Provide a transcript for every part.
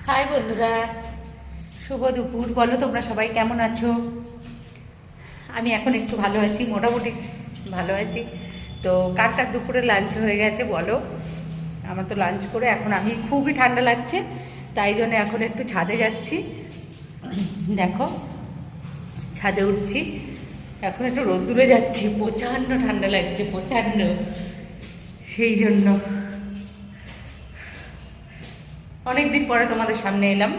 High বন্ধুরা, শুভ দুপুর। বলো তোমরা সবাই কেমন আছো? আমি এখন একটু ভালো আছি, মোটামুটি ভালো আছি। তো কার কার দুপুরে লাঞ্চ হয়ে গেছে বলো? আমার তো লাঞ্চ করে এখন আমি খুবই ঠান্ডা লাগছে, তাই জন্য এখন একটু ছাদে যাচ্ছি। দেখো, ছাদে উঠছি, এখন একটু রোদ্দুরে যাচ্ছি, প্রচণ্ড ঠান্ডা লাগছে, প্রচণ্ড। সেই জন্য অনেক দিন পরে তোমাদের সামনে এলাম,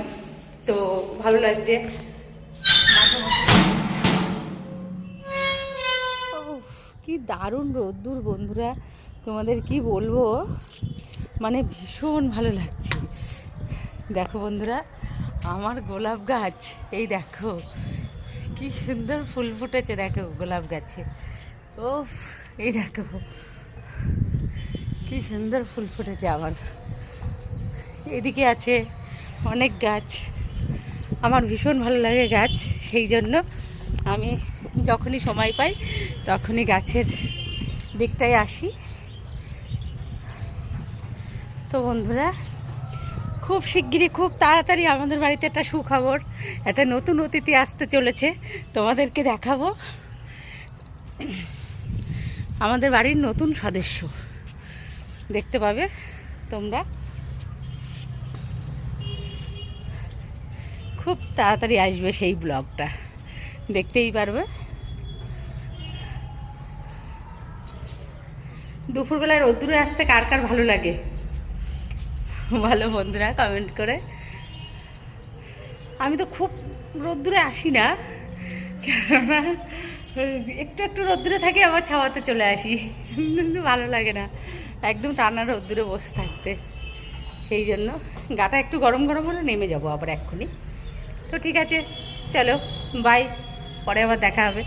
তো ভালো লাগছে। কি দারুণ রোদ্দুর বন্ধুরা, তোমাদের কি বলবো, মানে ভীষণ ভালো লাগছে। দেখো বন্ধুরা, আমার গোলাপ গাছ, এই দেখো কি সুন্দর ফুল ফুটেছে, দেখো গোলাপ গাছে। ও, এই দেখো কি সুন্দর ফুল ফুটেছে আমার। এদিকে আছে অনেক গাছ, আমার ভীষণ ভালো লাগে গাছ, সেই জন্য আমি যখনই সময় পাই তখনই গাছের দিকটায় আসি। তো বন্ধুরা, খুব শিগগিরই, খুব তাড়াতাড়ি আমাদের বাড়িতে একটা সুখবর, একটা নতুন অতিথি আসতে চলেছে, তোমাদেরকে দেখাবো। আমাদের বাড়ির নতুন সদস্য দেখতে পাবে তোমরা, খুব তাড়াতাড়ি আসবে, সেই ব্লগটা দেখতেই পারবে। দুপুরবেলায় রোদ্দুরে আসতে কার কার ভালো লাগে ভালো বন্ধুরা, কমেন্ট করে। আমি তো খুব রোদ্দুরে আসি না, কেননা একটু একটু রোদ্দুরে থাকি, আবার ছাওয়াতে চলে আসি, কিন্তু ভালো লাগে না একদম টানা রোদ্দুরে বসে থাকতে। সেই জন্য গাটা একটু গরম গরম হলে নেমে যাবো আবার এক্ষুনি। তো ঠিক আছে, চলো বাই, পরে আবার দেখা হবে।